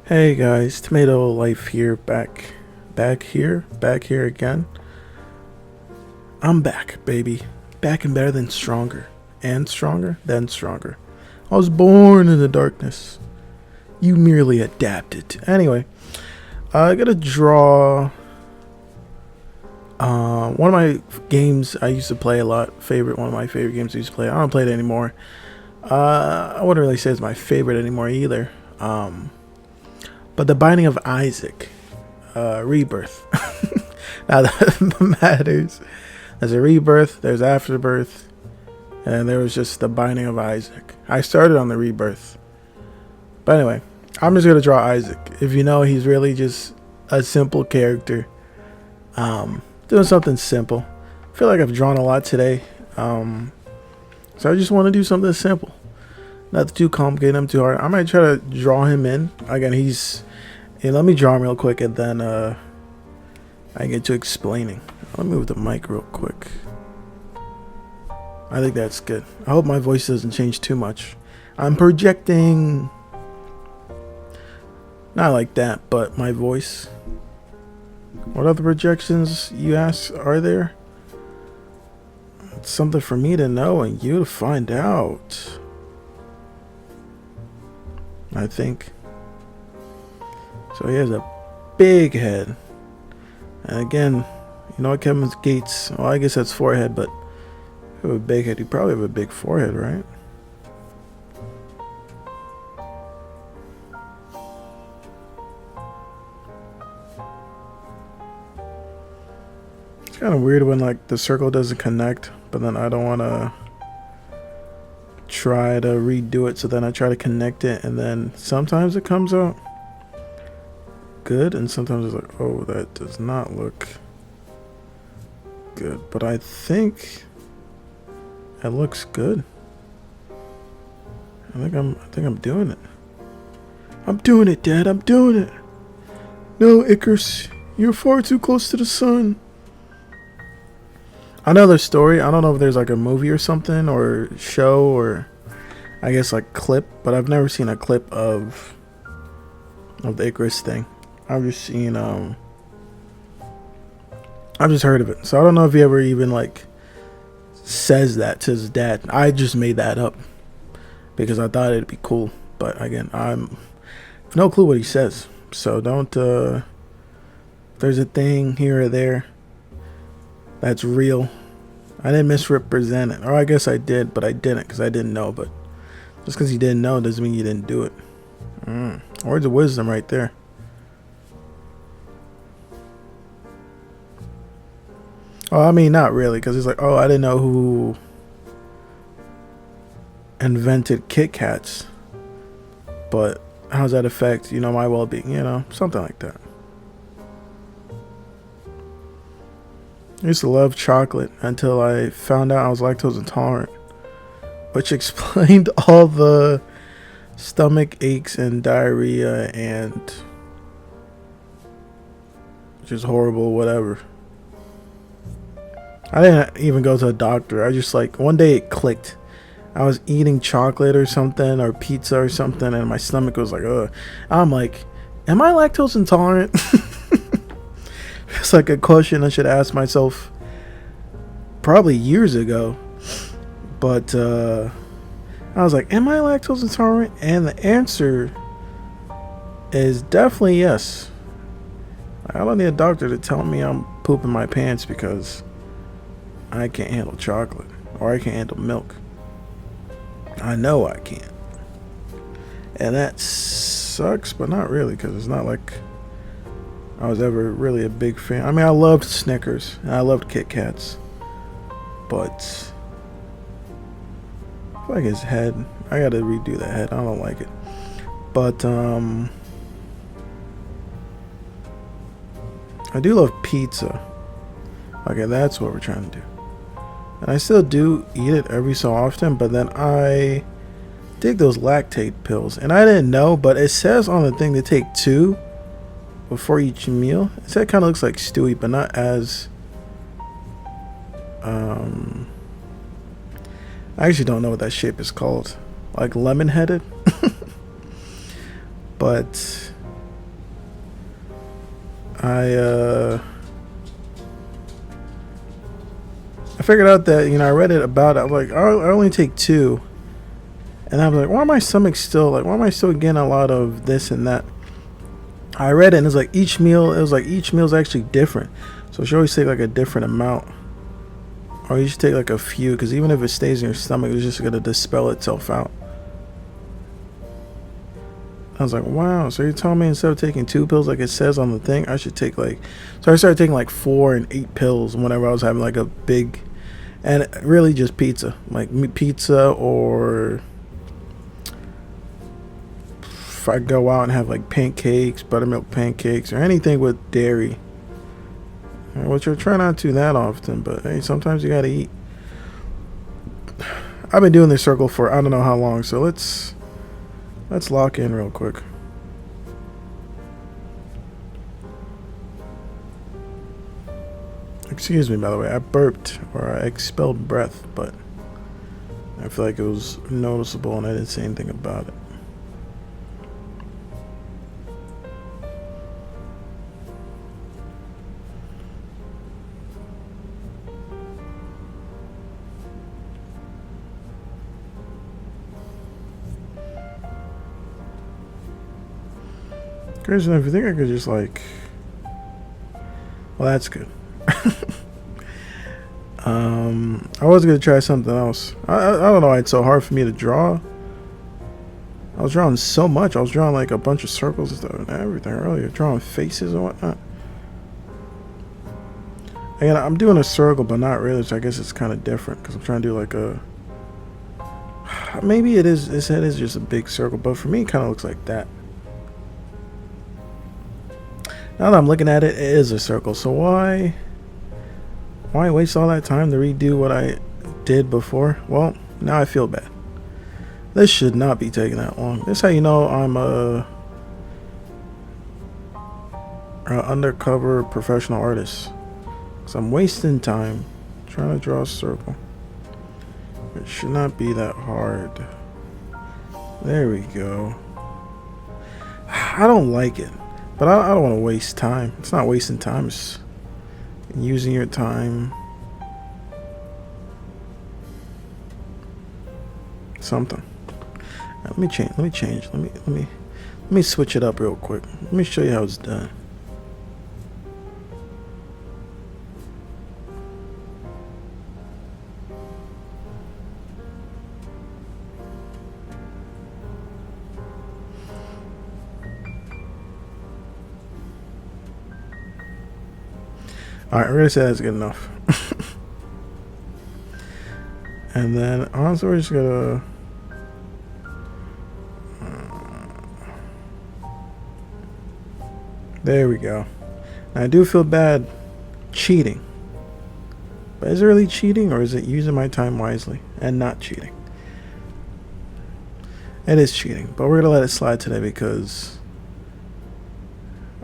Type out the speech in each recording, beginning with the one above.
Hey guys, Tomato Life here, back here again. I'm back, baby. Back and better than stronger. And stronger than stronger. I was born in the darkness. You merely adapted. Anyway, I gotta draw one of my games I used to play a lot. One of my favorite games I used to play. I don't play it anymore. I wouldn't really say it's my favorite anymore either. But The Binding of Isaac, Rebirth. Now that matters. There's a Rebirth, there's Afterbirth, and there was just The Binding of Isaac. I started on the Rebirth. But anyway, I'm just going to draw Isaac. If you know, he's really just a simple character. Doing something simple. I feel like I've drawn a lot today. So I just want to do something simple. Not too complicated, not too hard. I might try to draw him in. Again, let me draw him real quick and then I get to explaining. Let me move the mic real quick. I think that's good. I hope my voice doesn't change too much. I'm projecting. Not like that, but my voice. What other projections, you ask, are there? It's something for me to know and you to find out, I think. So he has a big head. And again, you know what, Kevin Gates, well, I guess that's forehead, but if you have a big head, you probably have a big forehead, right? It's kind of weird when like the circle doesn't connect, but then I don't want to try to redo it, so then I try to connect it, and then sometimes it comes out good, and sometimes it's like, oh, that does not look good, but I think it looks good. I think I'm doing it. I'm doing it, Dad. I'm doing it. No, Icarus, you're far too close to the sun. Another story. I don't know if there's like a movie or something or show or I guess like clip, but I've never seen a clip of the Icarus thing. I've just seen I've just heard of it. So I don't know if he ever even like says that to his dad. I just made that up because I thought it'd be cool. But again, I'm no clue what he says. So don't if there's a thing here or there that's real, I didn't misrepresent it. Or I guess I did, but I didn't because I didn't know. But just because you didn't know doesn't mean you didn't do it. Words of wisdom right there. Oh, I mean, not really, because it's like, oh, I didn't know who invented Kit Kats, but how does that affect, my well-being, something like that. I used to love chocolate until I found out I was lactose intolerant, which explained all the stomach aches and diarrhea and just horrible whatever. I didn't even go to a doctor. I just one day it clicked. I was eating chocolate or something or pizza or something and my stomach was like, ugh. I'm like, am I lactose intolerant? It's like a question I should ask myself probably years ago. But I was like, am I lactose intolerant? And the answer is definitely yes. I don't need a doctor to tell me I'm pooping my pants because I can't handle chocolate or I can't handle milk. I know I can't. And that sucks, but not really, because it's not like I was ever really a big fan. I mean, I loved Snickers and I loved Kit Kats, but I feel like his head, I gotta redo that head. I don't like it. But I do love pizza. Okay, that's what we're trying to do. And I still do eat it every so often, but then I take those lactate pills. And I didn't know, but it says on the thing to take 2 before each meal. It said it kind of looks like Stewie, but not as I actually don't know what that shape is called. Like lemon headed. But I figured out that, I read it about it. I was like, I only take two. And I was like, why am my stomach still, why am I still getting a lot of this and that? I read it and it was each meal is actually different. So you should always take a different amount. Or you should take a few, because even if it stays in your stomach, it's just going to dispel itself out. I was like, wow, so you're telling me instead of taking 2 pills like it says on the thing, I should take so I started taking 4 and 8 pills whenever I was having a big, and really just pizza. Pizza, or if I go out and have pancakes, buttermilk pancakes, or anything with dairy. Which I try not to that often, but hey, sometimes you gotta eat. I've been doing this circle for I don't know how long, so let's lock in real quick. Excuse me, by the way, I burped, or I expelled breath, but I feel like it was noticeable and I didn't say anything about it. Crazy enough, you think I could just well, that's good. I was gonna try something else. I don't know why it's so hard for me to draw. I was drawing so much. I was drawing a bunch of circles and stuff and everything earlier, drawing faces and whatnot. Again, I'm doing a circle, but not really. So I guess it's kind of different because I'm trying to do maybe it is. This head is just a big circle, but for me, it kind of looks like that. Now that I'm looking at it, it is a circle. So why waste all that time to redo what I did before? Well, now I feel bad. This should not be taking that long. This is how you know I'm a undercover professional artist. Because I'm wasting time trying to draw a circle. It should not be that hard. There we go. I don't like it. But I don't want to waste time. It's not wasting time. It's using your time. Something. Let me change. Let me switch it up real quick. Let me show you how it's done. Alright, we're gonna say that's good enough. And then honestly, we're just gonna there we go. Now, I do feel bad cheating. But is it really cheating, or is it using my time wisely and not cheating? It is cheating, but we're gonna let it slide today because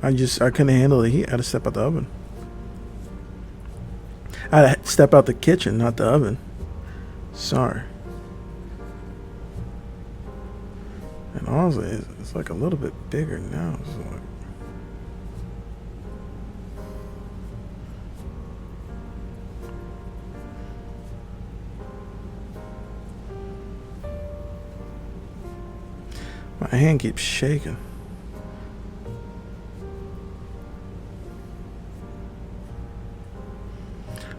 I couldn't handle the heat. I had to step out the oven. I had to step out the kitchen, not the oven. Sorry. And honestly, it's a little bit bigger now. So my hand keeps shaking.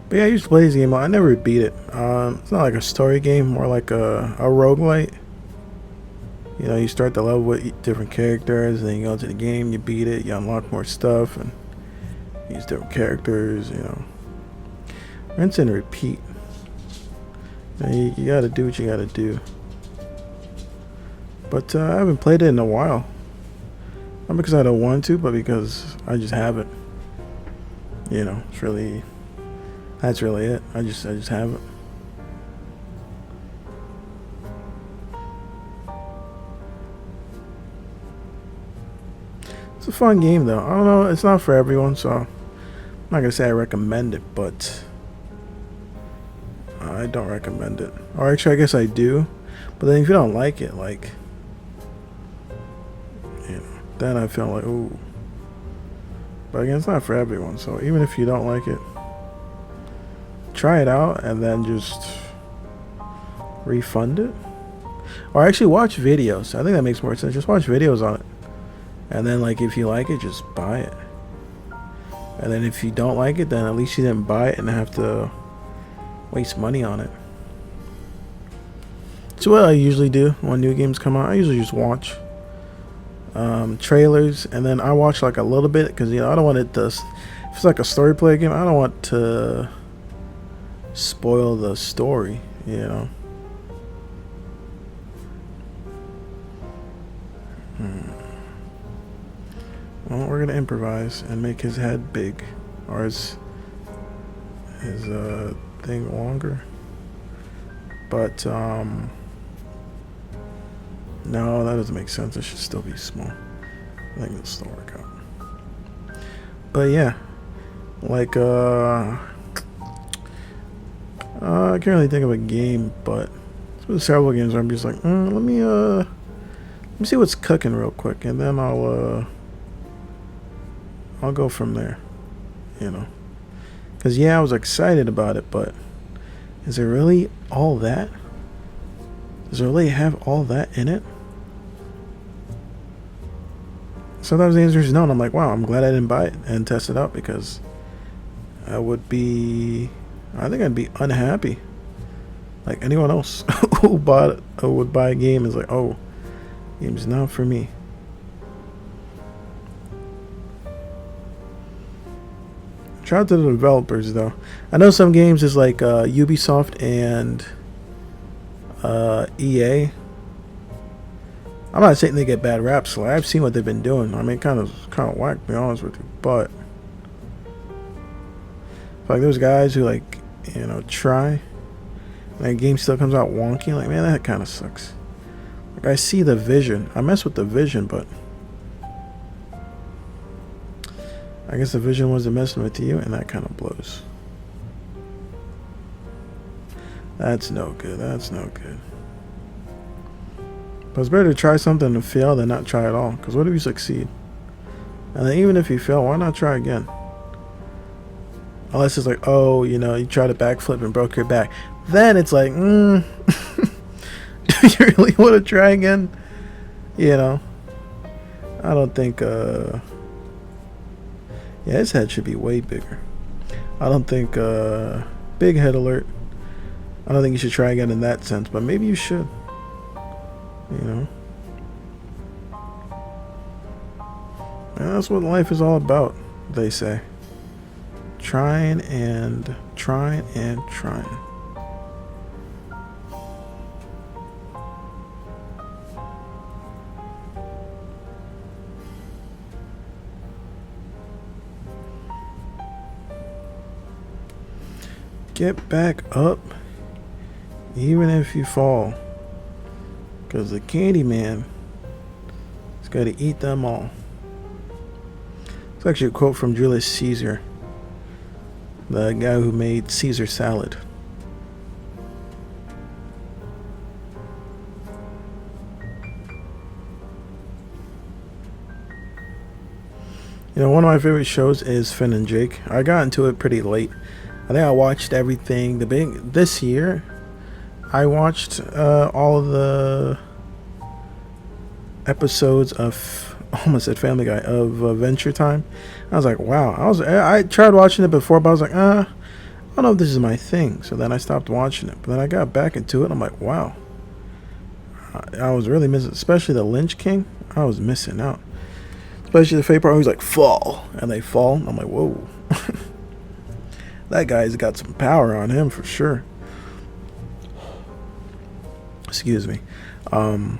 But yeah, I used to play this game. I never beat it. It's not like a story game, more like a roguelite. You start the level with different characters, and then you go into the game, you beat it, you unlock more stuff, and use different characters, Rinse and repeat. You gotta do what you gotta do. But I haven't played it in a while. Not because I don't want to, but because I just haven't. It's really... That's really it. I just haven't. It's a fun game though. I don't know, it's not for everyone, so I'm not gonna say I recommend it, but I don't recommend it. Or actually, I guess I do. But then if you don't like it, then I feel like, ooh. But again, it's not for everyone. So even if you don't like it, try it out and then just refund it. Or actually watch videos. I think that makes more sense. Just watch videos on it. And then like if you like it, just buy it. And then if you don't like it, then at least you didn't buy it and have to waste money on it. So what I usually do when new games come out, I usually just watch trailers, and then I watch like a little bit because I don't want it to. If it's like a story play game, I don't want to spoil the story. Well, we're gonna improvise and make his head big, or his thing longer. But no, that doesn't make sense. It should still be small. I think it'll still work out. But yeah, like I can't really think of a game, but there's several games where I'm just like, let me see what's cooking real quick, and then I'll go from there. Because yeah, I was excited about it, but is it really all that? Does it really have all that in it? Sometimes the answer is no, and I'm like, wow, I'm glad I didn't buy it and test it out, because I think I'd be unhappy. Like anyone else who would buy a game is like, oh, game's not for me. Shout out to the developers though. I know some games is like Ubisoft and EA. I'm not saying they get bad raps. Like, I've seen what they've been doing. I mean, kind of whack, to be honest with you. But like those guys who like, try, and the game still comes out wonky. Like, man, that kind of sucks. Like, I see the vision. I mess with the vision, but I guess the vision wasn't messing with you, and that kind of blows. That's no good. That's no good. But it's better to try something and fail than not try at all. Because what if you succeed? And then even if you fail, why not try again? Unless it's like, oh, you tried a backflip and broke your back. Then it's like, do you really want to try again? I don't think, yeah, his head should be way bigger. I don't think, big head alert. I don't think you should try again in that sense, but maybe you should. And that's what life is all about, they say. Trying and trying and trying. Get back up, even if you fall. Because the candy man has got to eat them all. It's actually a quote from Julius Caesar, the guy who made Caesar salad. One of my favorite shows is Finn and Jake. I got into it pretty late. I think I watched everything. This year, I watched all of the episodes of, almost said Family Guy, of Adventure Time. I was like, wow. I tried watching it before, but I was like, I don't know if this is my thing. So then I stopped watching it. But then I got back into it, and I'm like, wow. I was really missing, especially the Lynch King. I was missing out. Especially the favorite part where he's like, fall. And they fall. And I'm like, whoa. That guy's got some power on him for sure. Excuse me. Or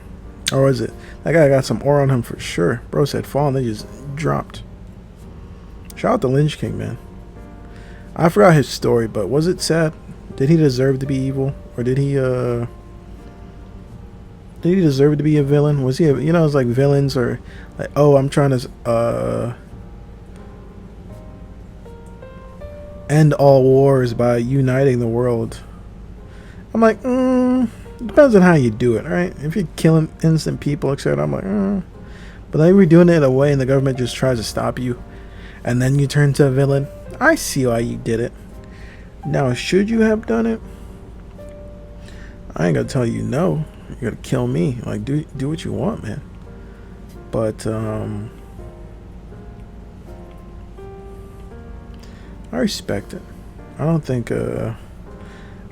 was it? That guy got some aura on him for sure. Bro said fall and they just dropped. Shout out to Lynch King, man. I forgot his story, but was it sad? Did he deserve to be evil? Or did he deserve to be a villain? Was he it's like villains are like, oh, I'm trying to end all wars by uniting the world. I'm like, depends on how you do it, right? If you're killing innocent people, etc., I'm like, but they were doing it in a way and the government just tries to stop you. and then you turn to a villain. I see why you did it. Now, should you have done it? I ain't gonna tell you no. You're gonna kill me. Like, do what you want, man. But I respect it. I don't think I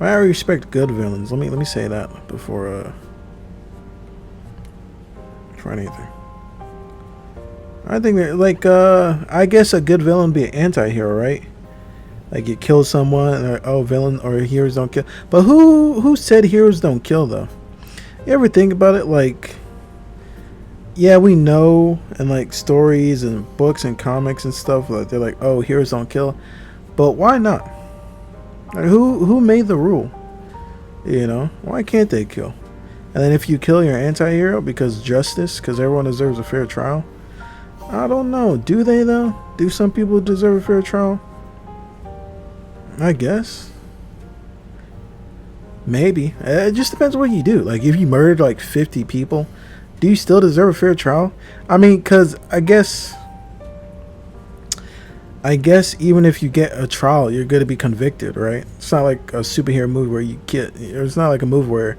respect good villains. Let me say that before for anything. I think that, like, I guess a good villain would be an anti-hero, right? Like, you kill someone, or oh, villain or heroes don't kill. But who said heroes don't kill, though? You ever think about it? Like, yeah, we know in like stories and books and comics and stuff that they're like, oh, heroes don't kill. But why not? Like, who made the rule? You know, why can't they kill? And then if you kill your anti-hero because justice, because everyone deserves a fair trial. I don't know. Do they though? Do some people deserve a fair trial? I guess. Maybe. It just depends what you do. Like, if you murdered like 50 people, do you still deserve a fair trial? I mean, because I guess even if you get a trial, you're going to be convicted, right? It's not like a superhero movie where you get. It's not like a movie where,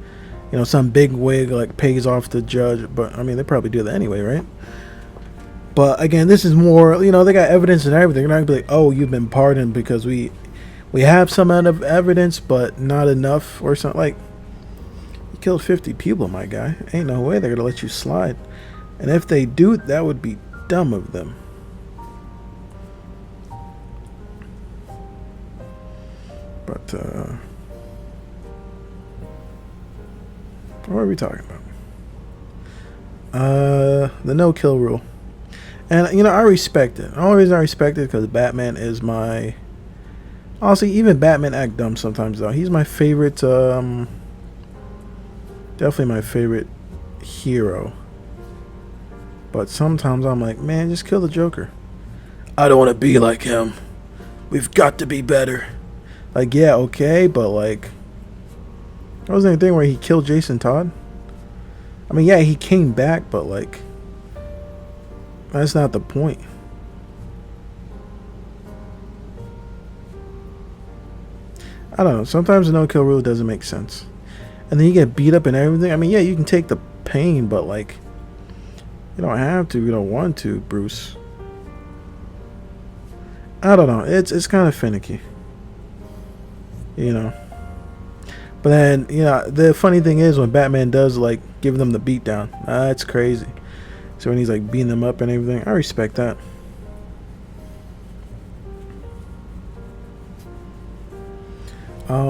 you know, some big wig like pays off the judge. But I mean, they probably do that anyway, right? But again, this is more. You know, they got evidence and everything. They're not gonna be like, oh, you've been pardoned because we have some amount of evidence, but not enough or something. Like, you killed 50 people, my guy. Ain't no way they're gonna let you slide. And if they do, that would be dumb of them. But what are we talking about? The no-kill rule. And, you know, I respect it. The only reason I respect it is because Batman is my... Honestly, even Batman act dumb sometimes, though. He's my favorite, definitely my favorite hero. But sometimes I'm like, man, just kill the Joker. I don't want to be like him. We've got to be better. Like, yeah, okay, but, like... There wasn't anything where he killed Jason Todd. I mean, yeah, he came back, but, like... That's not the point. I don't know. Sometimes the no-kill rule doesn't make sense. And then you get beat up and everything. I mean, yeah, you can take the pain, but, like... You don't have to. You don't want to, Bruce. I don't know. It's kind of finicky. You know. But then, you know, the funny thing is when Batman does, like, give them the beatdown. That's crazy. So when he's, like, beating them up and everything, I respect that.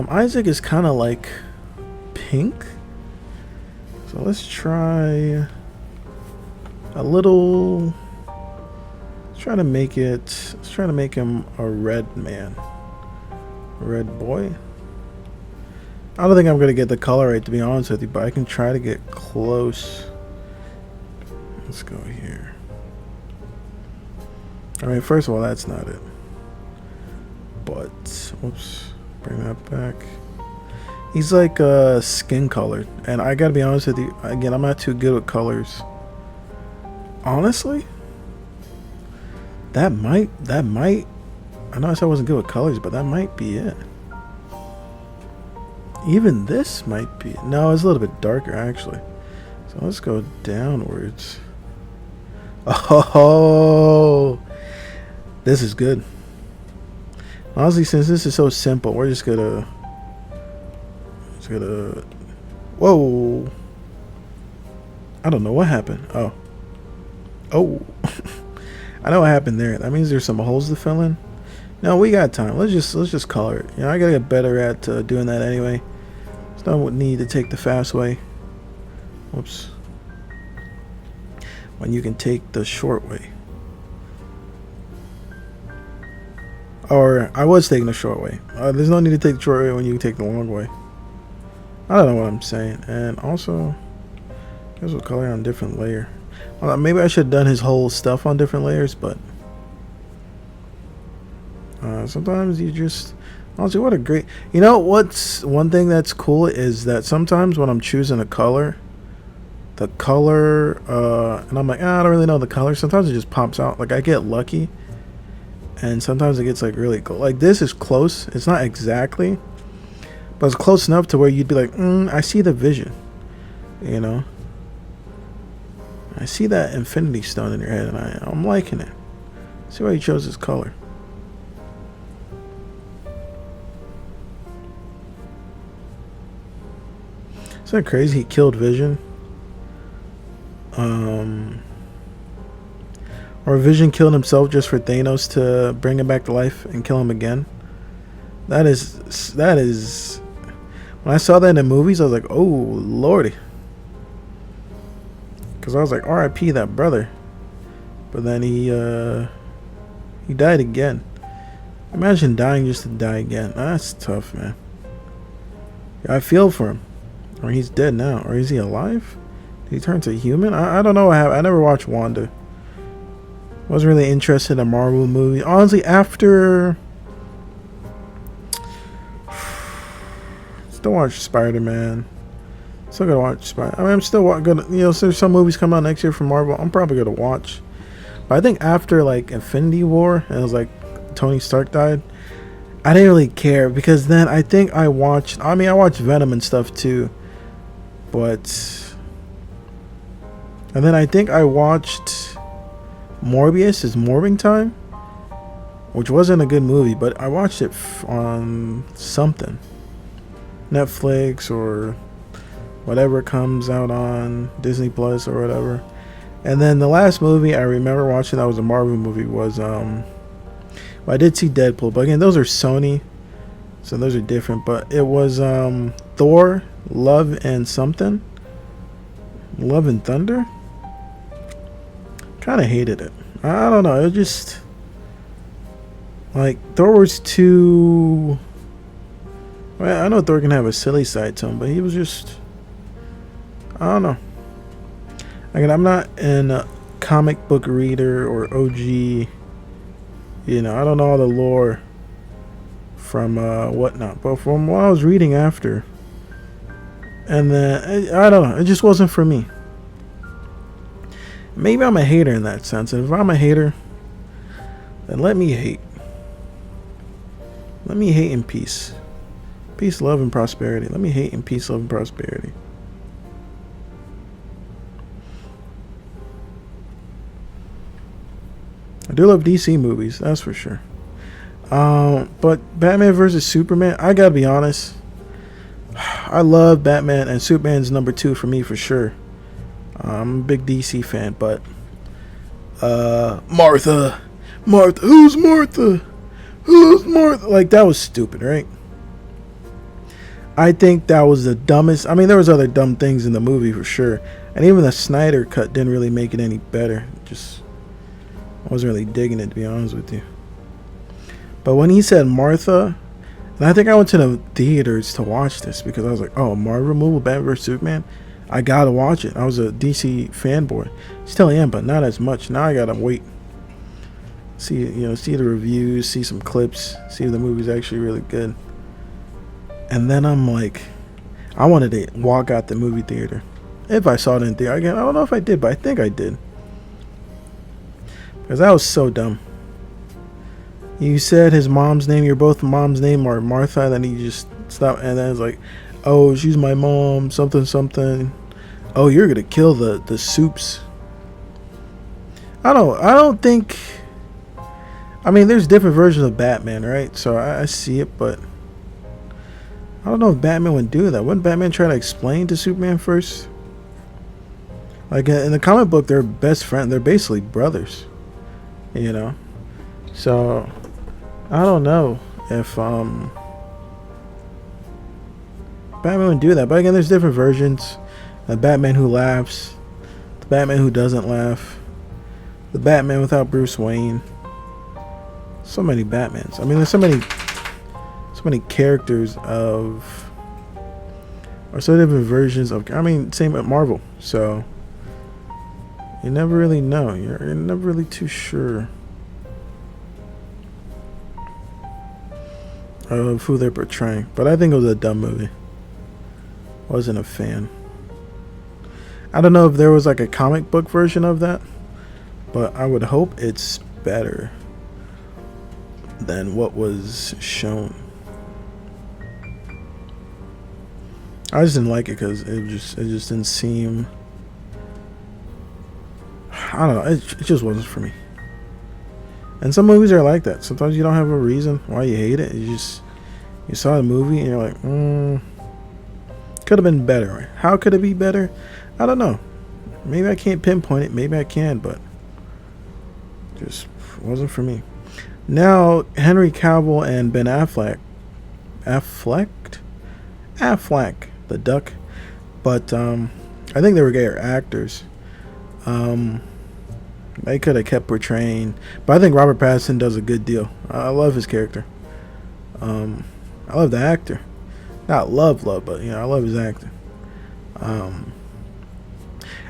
Isaac is kind of like pink. So let's try a little... Let's try to make him a red man. Red boy. I don't think I'm going to get the color right, to be honest with you, but I can try to get close. Let's go here. I mean, first of all, that's not it. But, whoops, bring that back. He's like skin colored, and I gotta be honest with you, again, I'm not too good with colors. Honestly, that might, I know I said I wasn't good with colors, but that might be it. Even this might be, no, it's a little bit darker actually. So let's go downwards. Oh, this is good. Honestly, since this is so simple, we're just gonna whoa, I don't know what happened. Oh I know what happened there. That means there's some holes to fill in. No, we got time. Let's just color it. You know, I gotta get better at doing that anyway. There's no need to take the fast way. Whoops. When you can take the short way. Or I was taking the short way. There's no need to take the short way when you can take the long way. I don't know what I'm saying. And also, here's what color on different layer. Maybe I should have done his whole stuff on different layers, but sometimes you just... Honestly, what a great... You know, what's one thing that's cool is that sometimes when I'm choosing a color, the color, and I'm like, I don't really know the color. Sometimes it just pops out. Like, I get lucky, and sometimes it gets like really cool. Like this is close. It's not exactly, but it's close enough to where you'd be like, I see the vision. You know, I see that infinity stone in your head, and I'm liking it. See why you chose this color. Isn't that crazy? He killed Vision. Or Vision killed himself just for Thanos to bring him back to life and kill him again. That is. When I saw that in the movies, I was like, oh lordy. Because I was like, R.I.P. that brother. But then he died again. Imagine dying just to die again. That's tough, man. I feel for him. Or he's dead now. Or is he alive? Did he turn to a human? I don't know what happened. I never watched Wanda. Wasn't really interested in a Marvel movie. Honestly, after... Still watch Spider-Man. Still gonna watch Spider. I mean, I'm still gonna... You know, so there's some movies coming out next year from Marvel. I'm probably gonna watch. But I think after, like, Infinity War, and it was like Tony Stark died, I didn't really care. Because then I think I watched... I mean, I watched Venom and stuff, too. But... And then I think I watched Morbius is Morbing Time, which wasn't a good movie, but I watched it on something. Netflix or whatever comes out on Disney Plus or whatever. And then the last movie I remember watching that was a Marvel movie was well, I did see Deadpool, but again, those are Sony, so those are different. But it was Thor, Love and something. Love and Thunder? Kind of hated it. I don't know. It just... Like, Thor was too... Well, I know Thor can have a silly side to him, but he was just... I don't know. Again, I'm not a comic book reader or OG. You know, I don't know all the lore from whatnot. But from what I was reading after... And then, I don't know. It just wasn't for me. Maybe I'm a hater in that sense. And if I'm a hater, then let me hate. Let me hate in peace. Peace, love, and prosperity. Let me hate in peace, love, and prosperity. I do love DC movies, that's for sure. But Batman versus Superman, I gotta be honest. I love Batman, and Superman's number 2 for me for sure. I'm a big DC fan, but Martha, who's Martha? Like, that was stupid, right? I think that was the dumbest. I mean, there was other dumb things in the movie for sure, and even the Snyder cut didn't really make it any better. Just, I wasn't really digging it, to be honest with you. But when he said Martha, and I think I went to the theaters to watch this because I was like, oh, Marvel movie, Batman vs Superman, I gotta watch it. I was a DC fanboy, still am, but not as much. Now I gotta wait, see the reviews, see some clips, see if the movie's actually really good. And then I'm like, I wanted to walk out the movie theater if I saw it in theater. Again, I don't know if I did, but I think I did, because that was so dumb. You said his mom's name, your both mom's name are Martha, then he just stopped, and then it's like, oh, she's my mom, something, something. Oh, you're gonna kill the Soups. I don't think... I mean, there's different versions of Batman, right? So I see it, but... I don't know if Batman would do that. Wouldn't Batman try to explain to Superman first? Like, in the comic book, they're best friends. They're basically brothers. You know? So, I don't know if... Batman would do that, but again, there's different versions. The Batman who laughs, the Batman who doesn't laugh, the Batman without Bruce Wayne. So many Batmans. I mean, there's so many characters of, or so different versions of. I mean, same at Marvel. So you never really know. You're never really too sure of who they're portraying. But I think it was a dumb movie. Wasn't a fan. I don't know if there was like a comic book version of that, but I would hope it's better. than what was shown. I just didn't like it because it just didn't seem. I don't know. It just wasn't for me. And some movies are like that. Sometimes you don't have a reason why you hate it. You saw the movie and you're like, could have been better. How could it be better? I don't know. Maybe I can't pinpoint it. Maybe I can, but just wasn't for me. Now Henry Cavill and Ben Affleck, the duck, but I think they were gay actors. They could have kept portraying, but I think Robert Pattinson does a good deal. I love his character. I love the actor, not love, but I love his acting.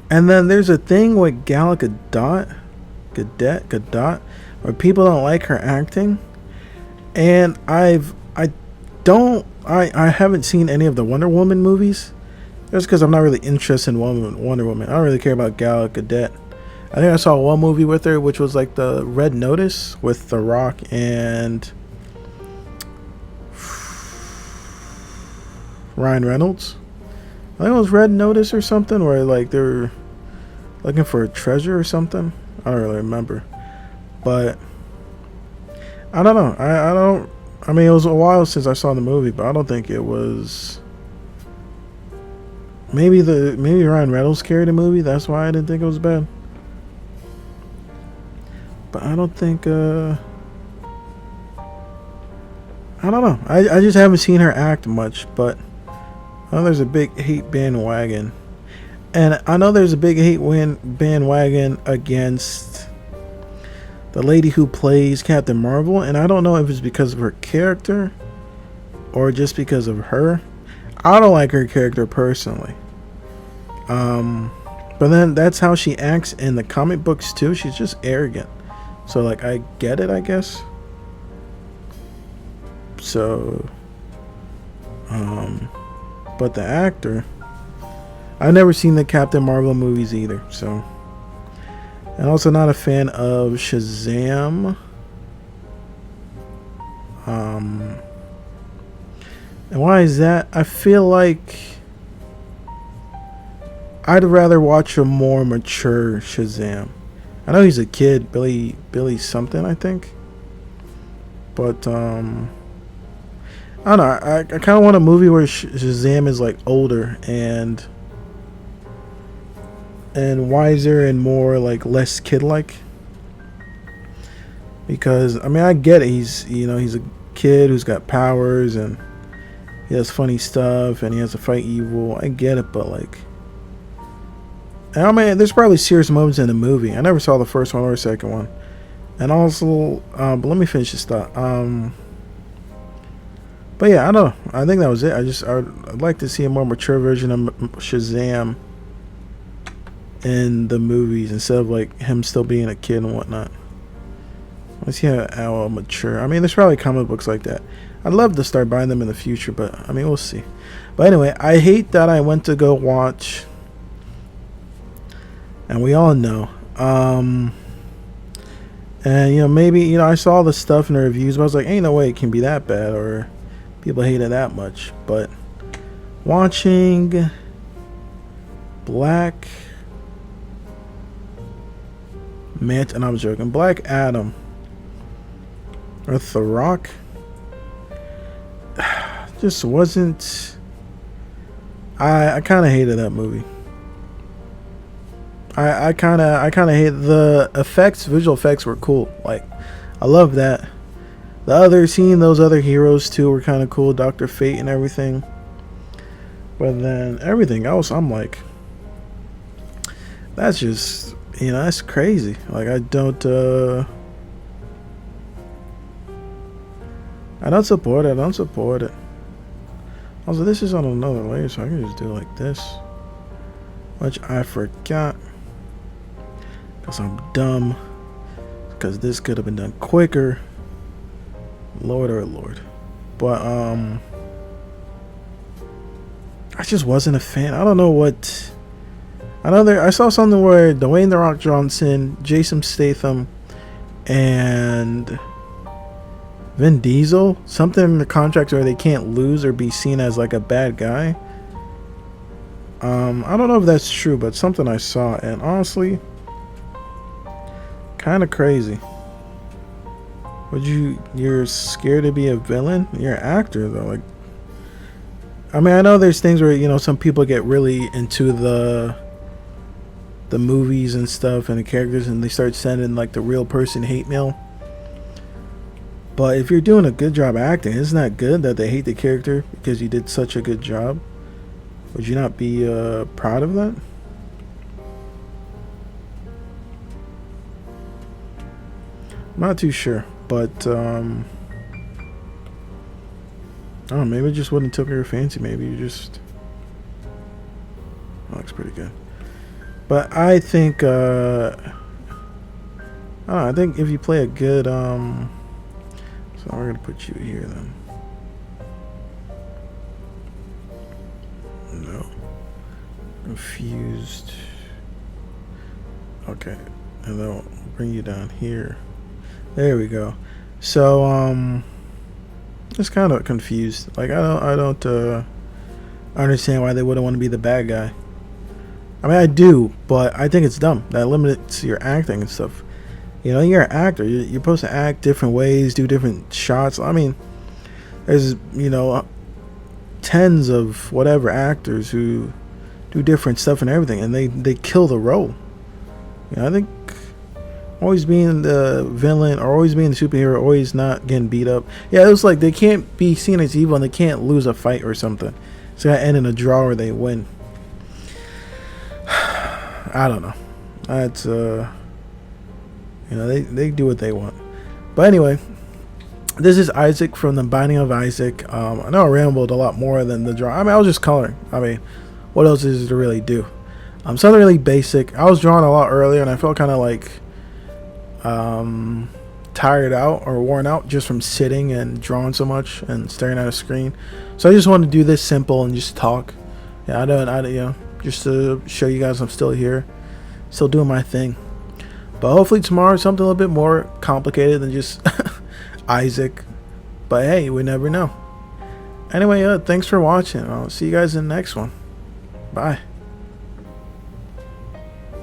And then there's a thing with Gal Gadot, where people don't like her acting, and I haven't seen any of the Wonder Woman movies. Just because I'm not really interested in Wonder Woman. I don't really care about Gal Gadot. I think I saw one movie with her, which was like the Red Notice with The Rock and Ryan Reynolds. I think it was Red Notice or something, where like they're looking for a treasure or something. I don't really remember, but I don't know. I mean, it was a while since I saw the movie, but I don't think it was. Maybe Ryan Reynolds carried the movie. That's why I didn't think it was bad. But I don't think. I don't know. I just haven't seen her act much, but I know there's a big hate bandwagon. And I know there's a big hate bandwagon against the lady who plays Captain Marvel. And I don't know if it's because of her character or just because of her. I don't like her character personally. But then that's how she acts in the comic books too. She's just arrogant. So like I get it, I guess. So but the actor, I've never seen the Captain Marvel movies either, so. And also not a fan of Shazam. And why is that? I feel like I'd rather watch a more mature Shazam. I know he's a kid, Billy something, I think. But I don't know. I kind of want a movie where Shazam is like older and wiser and more like less kid-like. Because I mean, I get it. He's a kid who's got powers and he has funny stuff and he has to fight evil. I get it, but like, I mean, there's probably serious moments in the movie. I never saw the first one or the second one. And also, but let me finish this thought. But yeah, I don't know. I think that was it. I'd like to see a more mature version of Shazam in the movies instead of like him still being a kid and whatnot. Let's see how mature. I mean, there's probably comic books like that. I'd love to start buying them in the future, but I mean, we'll see. But anyway, I hate that I went to go watch, and we all know. And maybe I saw the stuff in the reviews, but I was like, ain't no way it can be that bad, or people hate it that much. But watching Black Manta, and I was joking, Black Adam with The Rock just wasn't. I kind of hated that movie. I kind of hate the effects. Visual effects were cool. Like, I love that. Seeing those other heroes too were kind of cool. Dr. Fate and everything. But then everything else, I'm like, that's just, that's crazy. Like, I don't support it. I don't support it. Also, this is on another layer, so I can just do it like this. Which I forgot. Because I'm dumb. Because this could have been done quicker. Lord, oh Lord. But, I just wasn't a fan. I don't know what. I saw something where Dwayne "The Rock" Johnson, Jason Statham, and Vin Diesel? Something in the contracts where they can't lose or be seen as like a bad guy. I don't know if that's true, but something I saw, and honestly, kind of crazy. You're scared to be a villain? You're an actor though. Like, I mean, I know there's things where, you know, some people get really into the movies and stuff and the characters, and they start sending like the real person hate mail. But if you're doing a good job acting, isn't that good that they hate the character because you did such a good job? Would you not be proud of that? I'm not too sure, but I don't know, maybe it just wouldn't tickle your fancy. Maybe you just... That looks pretty good. But I think I don't know, I think if you play a good so we're gonna put you here then. No. Confused. Okay. And then we'll bring you down here. There we go. So just kind of confused. Like I don't understand why they wouldn't want to be the bad guy. I mean, I do, but I think it's dumb. That limits your acting and stuff. You know, you're an actor. You're supposed to act different ways, do different shots. I mean, there's, you know, tens of whatever actors who do different stuff and everything, and they kill the role. You know, I think always being the villain or always being the superhero, always not getting beat up. Yeah, it was like they can't be seen as evil and they can't lose a fight or something. So I end in a draw or they win. I don't know. That's you know, they do what they want. But anyway, this is Isaac from The Binding of Isaac. I know I rambled a lot more than the draw. I mean, I was just coloring. I mean, what else is there to really do? Something really basic. I was drawing a lot earlier and I felt kind of like tired out or worn out just from sitting and drawing so much and staring at a screen. So I just wanted to do this simple and just talk. Yeah, I don't, you know, just to show you guys I'm still here, still doing my thing. But hopefully tomorrow something a little bit more complicated than just Isaac. But hey, we never know. Anyway, thanks for watching. I'll see you guys in the next one. Bye.